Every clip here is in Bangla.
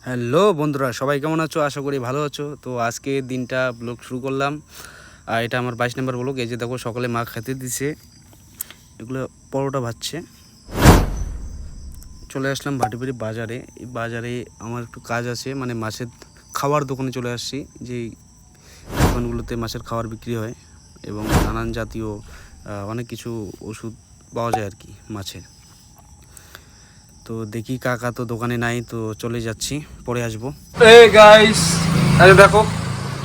হ্যালো বন্ধুরা, সবাই কেমন আছো? আশা করি ভালো আছো। তো আজকে দিনটা ব্লগ শুরু করলাম। আর এটা আমার 22 নম্বর ব্লগ। এই যে দেখো, সকালে মা খেতে দিছে, এগুলো পরোটা ভাজছে। চলে আসলাম ভাটিবাড়ি বাজারে। এই বাজারে আমার একটু কাজ আছে, মানে মাছের খাওয়ার দোকানে চলে আসছি। যেই দোকানগুলোতে মাছের খাবার বিক্রি হয় এবং নানান জাতীয় অনেক কিছু ওষুধ পাওয়া যায় আর কি মাছের। তো দেখি, কাকা তো দোকানে নাই, তো চলে যাচ্ছি, পরে আসবো। এই গাইস, আরে দেখো,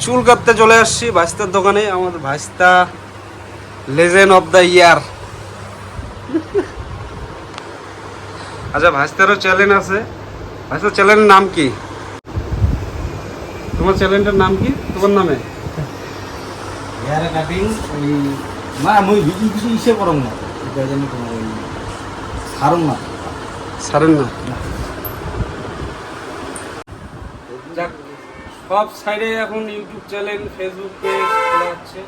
চুল কাটতে চলে আসছি ভাস্তার দোকানে। আমার ভাস্তা লেজেন্ড অফ দ্য ইয়ার। আচ্ছা, ভাস্তারও চ্যালেঞ্জ আছে। ভাস্তার চ্যালেঞ্জের নাম কি? তোমার চ্যালেঞ্জের নাম কি তোমার নামে? হেয়ার কাটিং ওই না মই ভিডিও কিছু ইসে করম না, এটা জানি তোমার ওই সারম না সারেন না। যাক, সব সাইডে এখন ইউটিউব চ্যানেল, ফেসবুক পেজ খোলা হচ্ছে।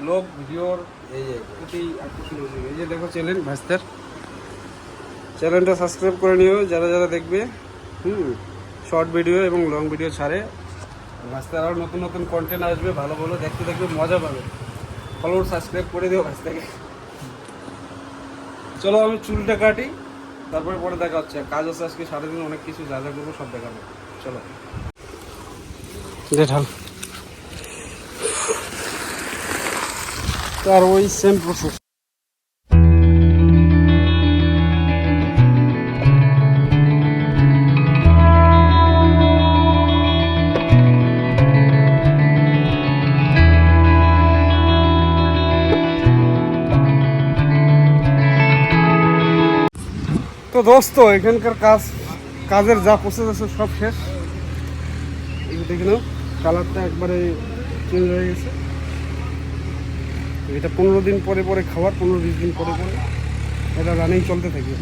লোক ভিডিওর প্রতি আকর্ষণ হয়েছে। এই যে দেখো চ্যানেল ভাস্তার, চ্যানেলটা সাবস্ক্রাইব করে নিও যারা যারা দেখবে। শর্ট ভিডিও এবং লং ভিডিও ছাড়ে ভাস্তার। আরও নতুন নতুন কন্টেন্ট আসবে, ভালো ভালো দেখতে দেখবে, মজা পাবে। ফলো সাবস্ক্রাইব করে দিও ভাস্তাকে। চলো আমি চুলটা কাটি, তারপরে পরে দেখা হচ্ছে। কাজ আছে আজকে সারাদিন, অনেক কিছু যা যা করবো সব দেখাবো। চলো ঢাল। আর ওই সেম প্রসেস। তো দোস্ত, এখানকার কাজের যা প্রসেস আছে সব শেষ। এই দেখে নাও, কালারটা একবারে চেঞ্জ হয়ে গেছে। এটা 15 দিন পরে পরে খাবার, 15-20 দিন পরে পরে এটা রানিং চলতে থাকবে।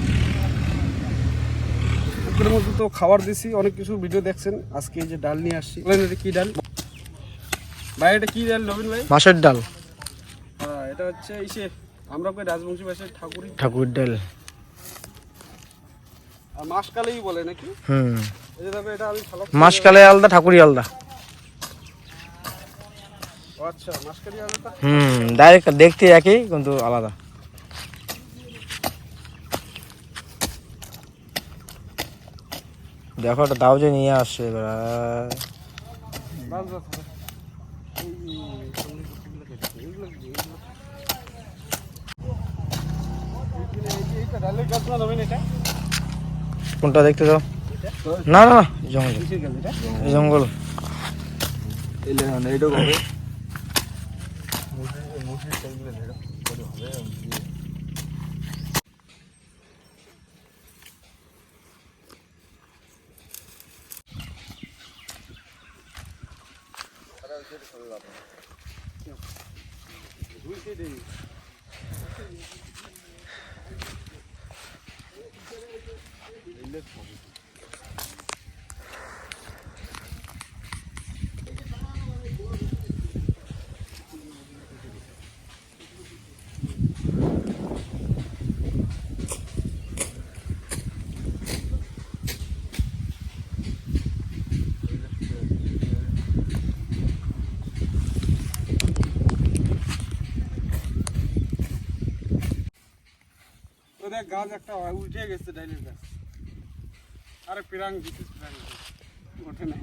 এর মধ্যে তো খাবার দিছি, অনেক কিছু ভিডিও দেখছেন। আজকে এই যে ডাল নিয়ে আসছি। এটা কি ডাল ভাই? এটা কি ডাল নবীন ভাই? মাছের ডাল। হ্যাঁ, এটা হচ্ছে ইসে, আমরা কই রাজবংশী ভাষায় ঠাকুর ডাল আর মাসকালেই বলে নাকি? এই যে দেখো, এটা আমি মাসকালে আলাদা, ঠাকুরই আলাদা। আচ্ছা, মাসকালি আলাদা। ডাইরেক্ট দেখতে একই কিন্তু আলাদা। দেখো একটা দাও যে নিয়ে আসছে এবার। কোনটা দেখতে দাও? না না না, জঙ্গল জঙ্গল। গাছ একটা উল্টে গেছে, ডাইলের গাছ। আরে পিরাং, দিস ইজ পিরাং, ওঠে নাই।